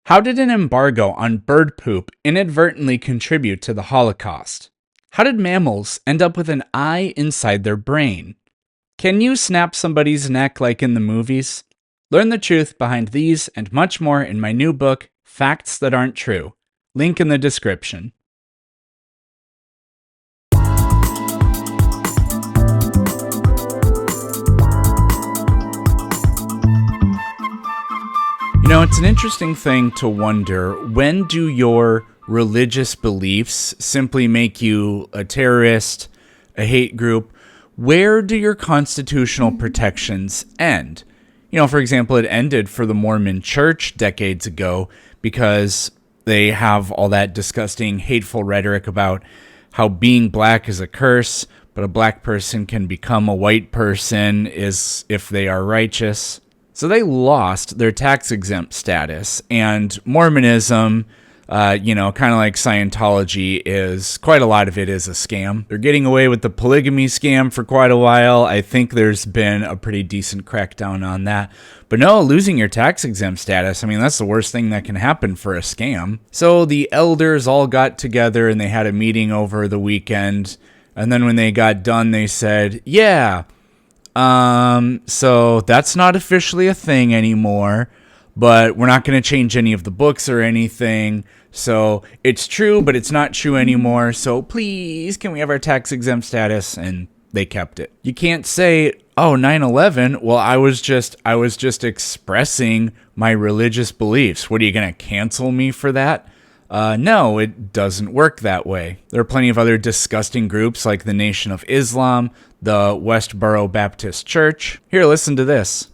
How did an embargo on bird poop inadvertently contribute to the Holocaust? How did mammals end up with an eye inside their brain? Can you snap somebody's neck like in the movies? Learn the truth behind these and much more in my new book, Facts That Aren't True. Link in the description. You know, it's an interesting thing to wonder, when do your religious beliefs simply make you a terrorist, a hate group? Where do your constitutional protections end? You know, for example, it ended for the Mormon Church decades ago because they have all that disgusting, hateful rhetoric about how being black is a curse, but a black person can become a white person if they are righteous. So they lost their tax-exempt status, and Mormonism, kind of like Scientology, is quite a lot of it is a scam. They're getting away with the polygamy scam for quite a while. I think there's been a pretty decent crackdown on that. But no, losing your tax-exempt status, I mean, that's the worst thing that can happen for a scam. So the elders all got together and they had a meeting over the weekend, and then when they got done, they said, so that's not officially a thing anymore, but we're not going to change any of the books or anything. So it's true, but it's not true anymore. So please, can we have our tax exempt status? And they kept it. You can't say, oh, 9/11. Well, I was just expressing my religious beliefs. What, are you going to cancel me for that? No, it doesn't work that way. There are plenty of other disgusting groups like the Nation of Islam, the Westboro Baptist Church. Here, listen to this.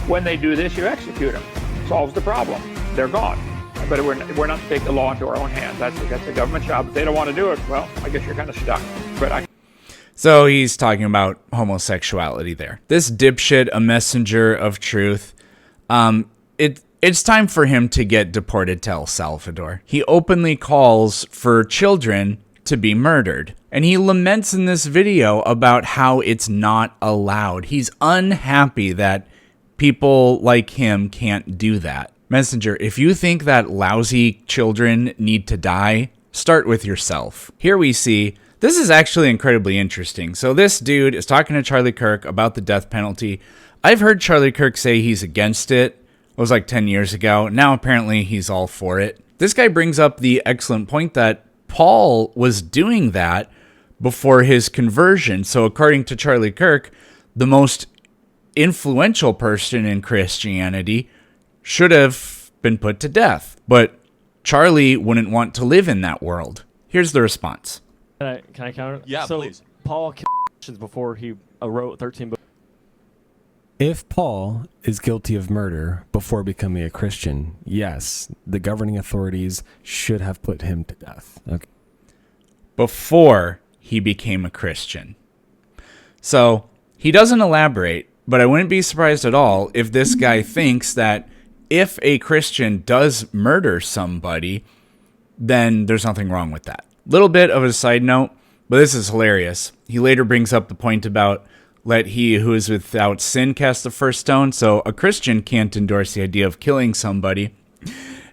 When they do this, you execute them. Solves the problem. They're gone. But we're not to take the law into our own hands. That's a government job. If they don't want to do it, well, I guess you're kind of stuck. So he's talking about homosexuality there. This dipshit, a messenger of truth, it's time for him to get deported to El Salvador. He openly calls for children to be murdered. And he laments in this video about how it's not allowed. He's unhappy that people like him can't do that. Messenger, if you think that lousy children need to die, start with yourself. Here we see, this is actually incredibly interesting. So this dude is talking to Charlie Kirk about the death penalty. I've heard Charlie Kirk say he's against it. It was like 10 years ago. Now apparently he's all for it. This guy brings up the excellent point that Paul was doing that before his conversion. So according to Charlie Kirk, the most influential person in Christianity should have been put to death. But Charlie wouldn't want to live in that world. Here's the response. Can I counter? Yeah, so please. Paul Christians before he wrote 13 books. If Paul is guilty of murder before becoming a Christian, yes, the governing authorities should have put him to death. Okay. Before he became a Christian. So he doesn't elaborate, but I wouldn't be surprised at all if this guy thinks that if a Christian does murder somebody, then there's nothing wrong with that. Little bit of a side note, but this is hilarious. He later brings up the point about let he who is without sin cast the first stone. So a Christian can't endorse the idea of killing somebody.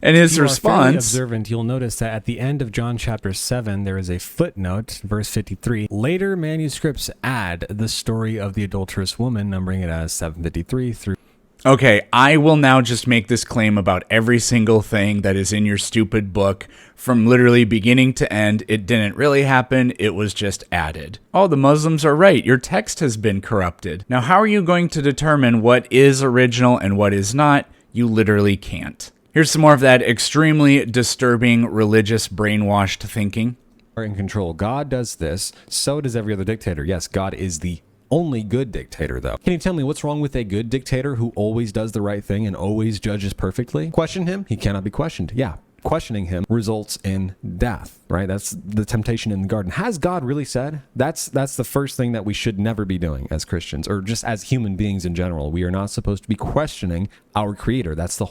And his response... observant, you'll notice that at the end of John chapter 7, there is a footnote, verse 53. Later manuscripts add the story of the adulterous woman, numbering it as 753 through... Okay, I will now just make this claim about every single thing that is in your stupid book. From literally beginning to end, it didn't really happen, it was just added. Oh, the Muslims are right, your text has been corrupted. Now, how are you going to determine what is original and what is not? You literally can't. Here's some more of that extremely disturbing religious brainwashed thinking. Are in control. God does this, so does every other dictator. Yes, God is the only good dictator, though. Can you tell me what's wrong with a good dictator who always does the right thing and always judges perfectly? Question him? He cannot be questioned. Yeah. Questioning him results in death, right? That's the temptation in the garden. Has God really said? That's the first thing that we should never be doing as Christians, or just as human beings in general. We are not supposed to be questioning our creator. That's the...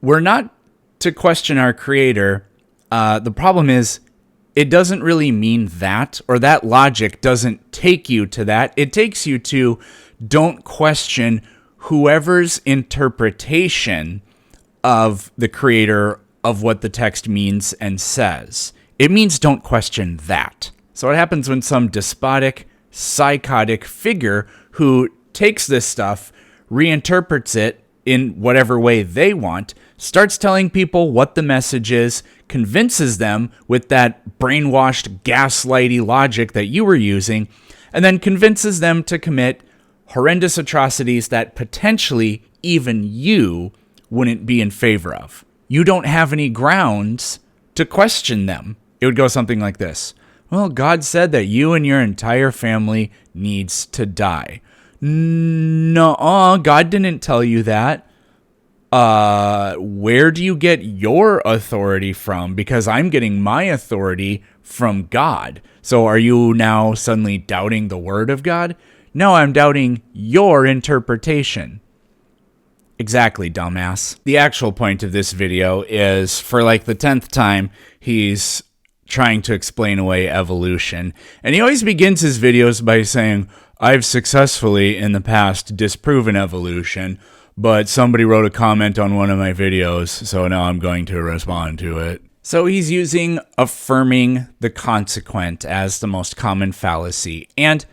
We're not to question our creator. The problem is, it doesn't really mean that, or that logic doesn't take you to that. It takes you to don't question whoever's interpretation of the creator of what the text means and says. It means don't question that. So what happens when some despotic, psychotic figure who takes this stuff, reinterprets it in whatever way they want, starts telling people what the message is, convinces them with that brainwashed, gaslighty logic that you were using, and then convinces them to commit horrendous atrocities that potentially even you wouldn't be in favor of. You don't have any grounds to question them. It would go something like this. Well, God said that you and your entire family needs to die. No, God didn't tell you that. Where do you get your authority from? Because I'm getting my authority from God. So are you now suddenly doubting the word of God? No, I'm doubting your interpretation. Exactly, dumbass. The actual point of this video is, for like the 10th time, he's trying to explain away evolution. And he always begins his videos by saying, I've successfully in the past disproven evolution, but somebody wrote a comment on one of my videos, so now I'm going to respond to it. So he's using affirming the consequent as the most common fallacy. And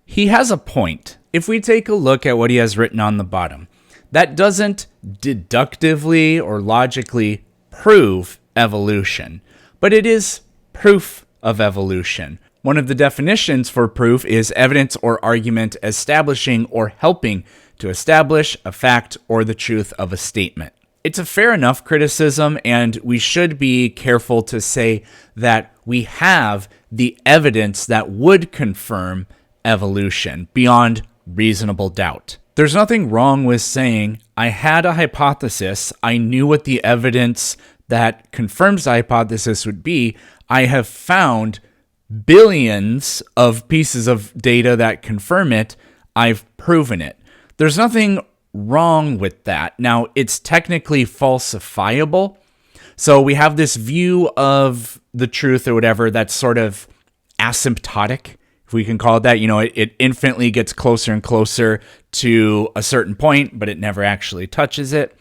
he has a point. If we take a look at what he has written on the bottom, that doesn't deductively or logically prove evolution, but it is proof of evolution. One of the definitions for proof is evidence or argument establishing or helping to establish a fact or the truth of a statement. It's a fair enough criticism, and we should be careful to say that we have the evidence that would confirm evolution beyond reasonable doubt. There's nothing wrong with saying, I had a hypothesis, I knew what the evidence that confirms the hypothesis would be, I have found billions of pieces of data that confirm it, I've proven it. There's nothing wrong with that. Now, it's technically falsifiable, so we have this view of the truth or whatever that's sort of asymptotic, if we can call it that. You know, it infinitely gets closer and closer to a certain point, but it never actually touches it.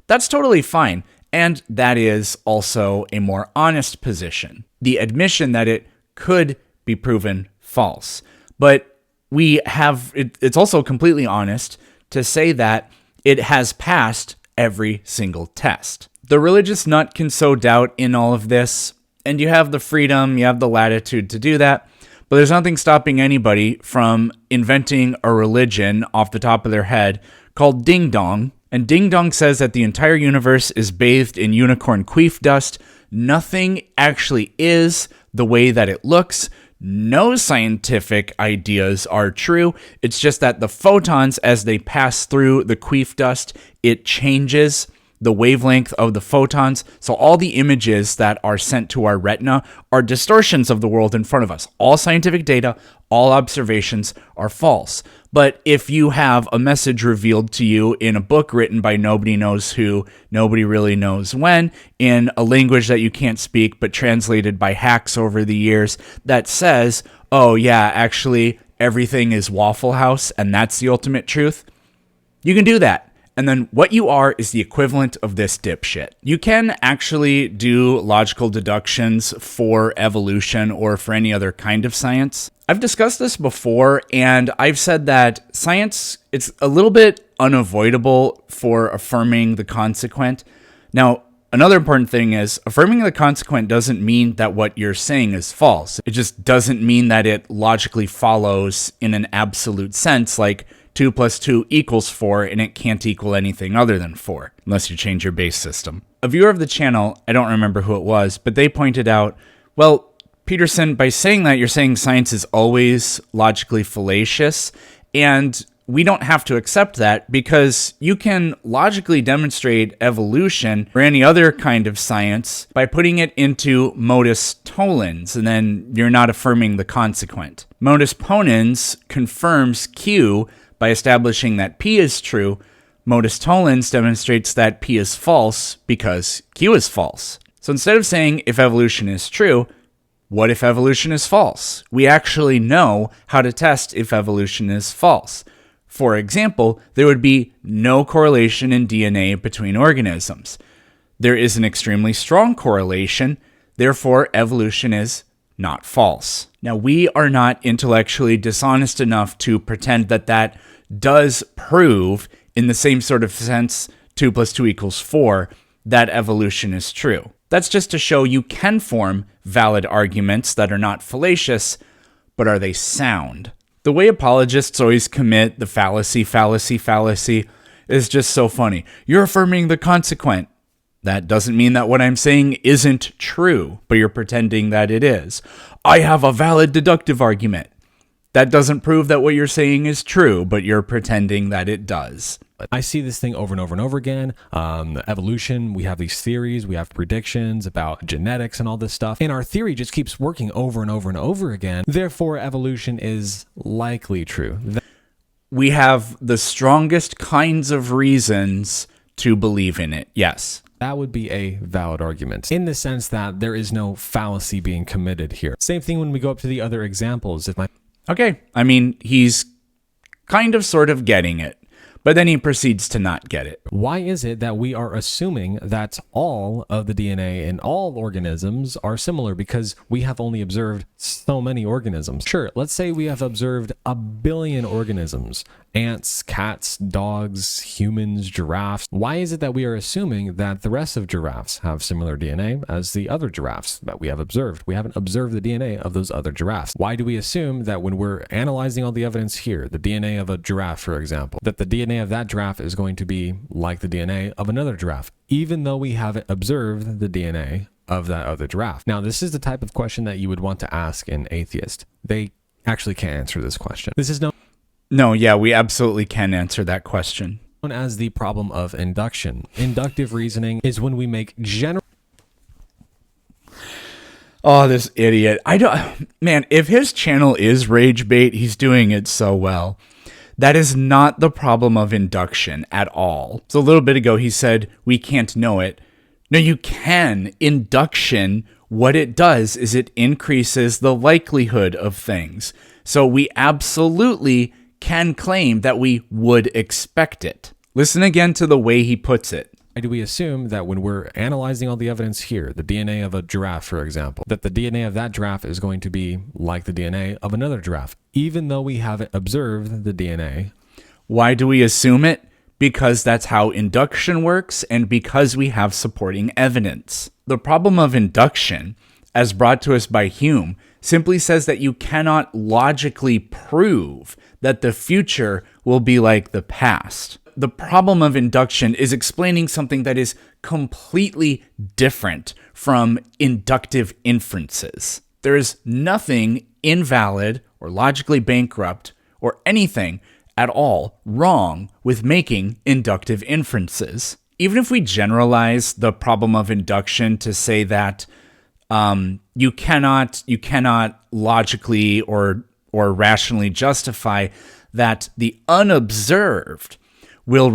That's totally fine. And that is also a more honest position. The admission that it could be proven false. But we have, it's also completely honest to say that it has passed every single test. The religious nut can sow doubt in all of this, and you have the freedom, you have the latitude to do that, but there's nothing stopping anybody from inventing a religion off the top of their head called Ding Dong. And Ding Dong says that the entire universe is bathed in unicorn queef dust. Nothing actually is the way that it looks. No scientific ideas are true. It's just that the photons, as they pass through the queef dust, it changes the wavelength of the photons. So all the images that are sent to our retina are distortions of the world in front of us. All scientific data, all observations are false. But if you have a message revealed to you in a book written by nobody knows who, nobody really knows when, in a language that you can't speak, but translated by hacks over the years, that says, oh yeah, actually everything is Waffle House and that's the ultimate truth, you can do that. And then what you are is the equivalent of this dipshit. You can actually do logical deductions for evolution or for any other kind of science. I've discussed this before, and I've said that science, it's a little bit unavoidable for affirming the consequent. Now, another important thing is affirming the consequent doesn't mean that what you're saying is false. It just doesn't mean that it logically follows in an absolute sense, like 2 + 2 = 4, and it can't equal anything other than 4, unless you change your base system. A viewer of the channel, I don't remember who it was, but they pointed out, well, Peterson, by saying that, you're saying science is always logically fallacious, and we don't have to accept that because you can logically demonstrate evolution or any other kind of science by putting it into modus tollens, and then you're not affirming the consequent. Modus ponens confirms Q by establishing that P is true. Modus tollens demonstrates that P is false because Q is false. So instead of saying if evolution is true, what if evolution is false? We actually know how to test if evolution is false. For example, there would be no correlation in DNA between organisms. There is an extremely strong correlation, therefore evolution is not false. Now, we are not intellectually dishonest enough to pretend that that does prove, in the same sort of sense, 2 + 2 = 4, that evolution is true. That's just to show you can form valid arguments that are not fallacious, but are they sound? The way apologists always commit the fallacy is just so funny. You're affirming the consequent. That doesn't mean that what I'm saying isn't true, but you're pretending that it is. I have a valid deductive argument. That doesn't prove that what you're saying is true, but you're pretending that it does. I see this thing over and over and over again. Evolution, we have these theories, we have predictions about genetics and all this stuff. And our theory just keeps working over and over and over again. Therefore, evolution is likely true. We have the strongest kinds of reasons to believe in it, yes. That would be a valid argument in the sense that there is no fallacy being committed here. Same thing when we go up to the other examples. Okay, I mean, he's kind of sort of getting it, but then he proceeds to not get it. Why is it that we are assuming that all of the DNA in all organisms are similar because we have only observed so many organisms? Sure, let's say we have observed 1 billion organisms. Ants, cats, dogs, humans, giraffes. Why is it that we are assuming that the rest of giraffes have similar DNA as the other giraffes that we have observed? We haven't observed the DNA of those other giraffes. Why do we assume that when we're analyzing all the evidence here, the DNA of a giraffe, for example, that the DNA of that giraffe is going to be like the DNA of another giraffe, even though we haven't observed the DNA of that other giraffe? Now, this is the type of question that you would want to ask an atheist. They actually can't answer this question. This is No, yeah, we absolutely can answer that question. known as the problem of induction. Inductive reasoning is when we make general... Oh, this idiot. Man, if his channel is rage bait, he's doing it so well. That is not the problem of induction at all. So a little bit ago, he said, we can't know it. No, you can. Induction, what it does is it increases the likelihood of things. So we absolutely can claim that we would expect it. Listen again to the way he puts it. Why do we assume that when we're analyzing all the evidence here, the DNA of a giraffe, for example, that the DNA of that giraffe is going to be like the DNA of another giraffe, even though we haven't observed the DNA? Why do we assume it? Because that's how induction works and because we have supporting evidence. The problem of induction, as brought to us by Hume, simply says that you cannot logically prove that the future will be like the past. The problem of induction is explaining something that is completely different from inductive inferences. There is nothing invalid or logically bankrupt or anything at all wrong with making inductive inferences. Even if we generalize the problem of induction to say that you cannot logically or rationally justify that the unobserved will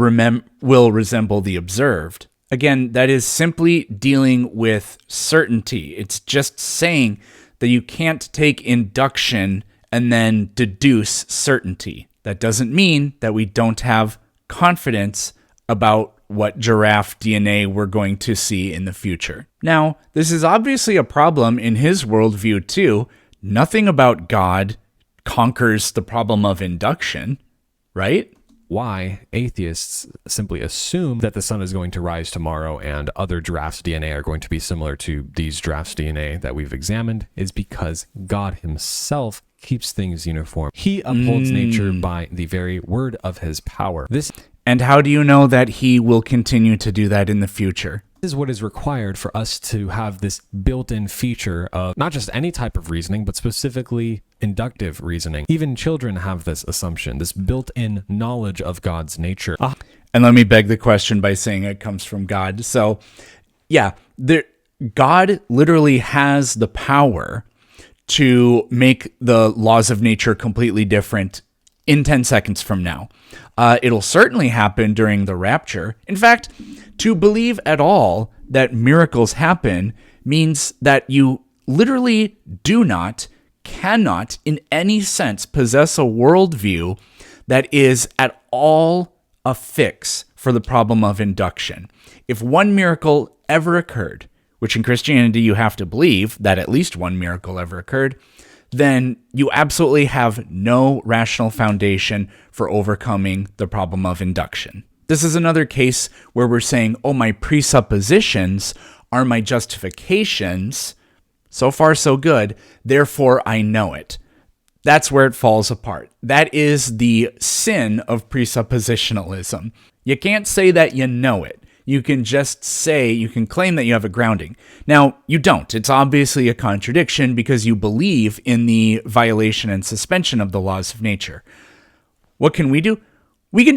resemble the observed. Again, that is simply dealing with certainty. It's just saying that you can't take induction and then deduce certainty. That doesn't mean that we don't have confidence about what giraffe DNA we're going to see in the future. Now, this is obviously a problem in his worldview too. Nothing about God conquers the problem of induction, right? Why atheists simply assume that the sun is going to rise tomorrow and other giraffes' DNA are going to be similar to these giraffes' DNA that we've examined is because God himself keeps things uniform. He upholds nature by the very word of his power. And how do you know that he will continue to do that in the future? This is what is required for us to have this built-in feature of not just any type of reasoning, but specifically inductive reasoning. Even children have this assumption, this built-in knowledge of God's nature. And let me beg the question by saying it comes from God. So, yeah, God literally has the power to make the laws of nature completely different in 10 seconds from now. It'll certainly happen during the rapture. In fact, to believe at all that miracles happen means that you literally cannot in any sense possess a worldview that is at all a fix for the problem of induction. If one miracle ever occurred, which in Christianity you have to believe that at least one miracle ever occurred, then you absolutely have no rational foundation for overcoming the problem of induction. This is another case where we're saying, oh, my presuppositions are my justifications. So far, so good. Therefore, I know it. That's where it falls apart. That is the sin of presuppositionalism. You can't say that you know it. You can just say, you can claim that you have a grounding. Now, you don't. It's obviously a contradiction because you believe in the violation and suspension of the laws of nature. What can we do? We can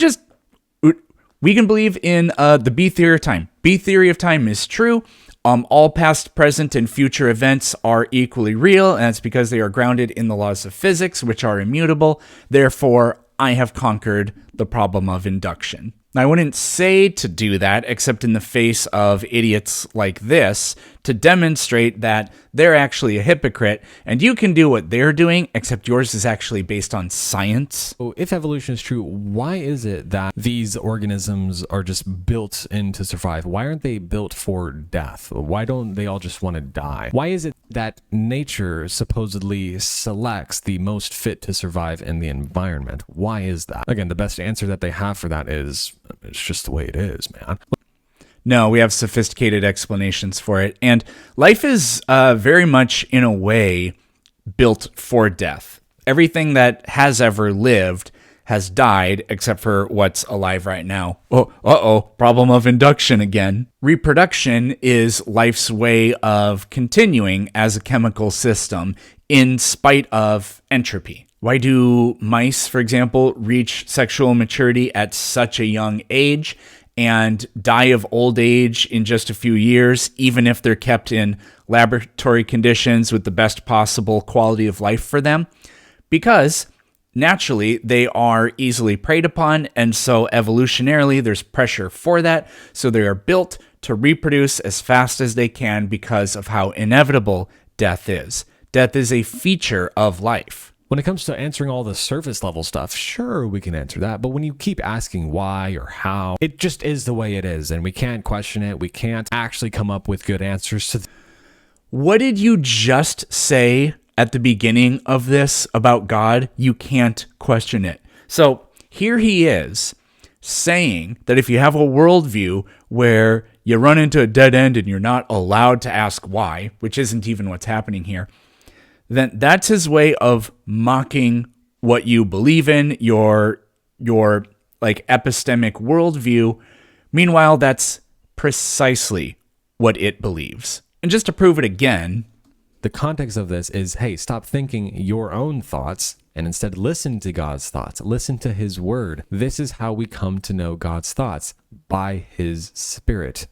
believe in the B theory of time. B theory of time is true. All past, present, and future events are equally real, and it's because they are grounded in the laws of physics, which are immutable. Therefore, I have conquered the problem of induction. Now, I wouldn't say to do that except in the face of idiots like this to demonstrate that they're actually a hypocrite and you can do what they're doing, except yours is actually based on science. So if evolution is true, why is it that these organisms are just built in to survive? Why aren't they built for death? Why don't they all just want to die? Why is it that nature supposedly selects the most fit to survive in the environment? Why is that? Again, the best answer that they have for that is it's just the way it is, man. No, we have sophisticated explanations for it. And life is very much, in a way, built for death. Everything that has ever lived has died, except for what's alive right now. Problem of induction again. Reproduction is life's way of continuing as a chemical system in spite of entropy. Why do mice, for example, reach sexual maturity at such a young age and die of old age in just a few years, even if they're kept in laboratory conditions with the best possible quality of life for them? Because naturally, they are easily preyed upon, and so evolutionarily, there's pressure for that, so they are built to reproduce as fast as they can because of how inevitable death is. Death is a feature of life. When it comes to answering all the surface level stuff, sure, we can answer that. But when you keep asking why or how, it just is the way it is. And we can't question it. We can't actually come up with good answers to What did you just say at the beginning of this about God? You can't question it. So here he is saying that if you have a worldview where you run into a dead end and you're not allowed to ask why, which isn't even what's happening here, then that's his way of mocking what you believe in, your like epistemic worldview. Meanwhile, that's precisely what it believes. And just to prove it again, the context of this is, hey, stop thinking your own thoughts and instead listen to God's thoughts. Listen to his word. This is how we come to know God's thoughts, by his spirit.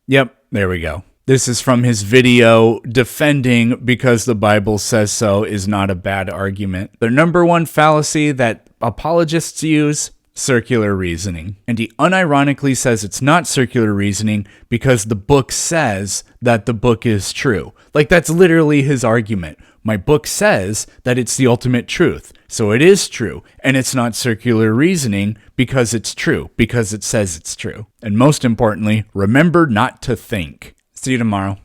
Yep, there we go. This is from his video defending because the Bible says so is not a bad argument. The number one fallacy that apologists use, circular reasoning. And he unironically says it's not circular reasoning because the book says that the book is true. Like, that's literally his argument. My book says that it's the ultimate truth, so it is true. And it's not circular reasoning because it's true, because it says it's true. And most importantly, remember not to think. See you tomorrow.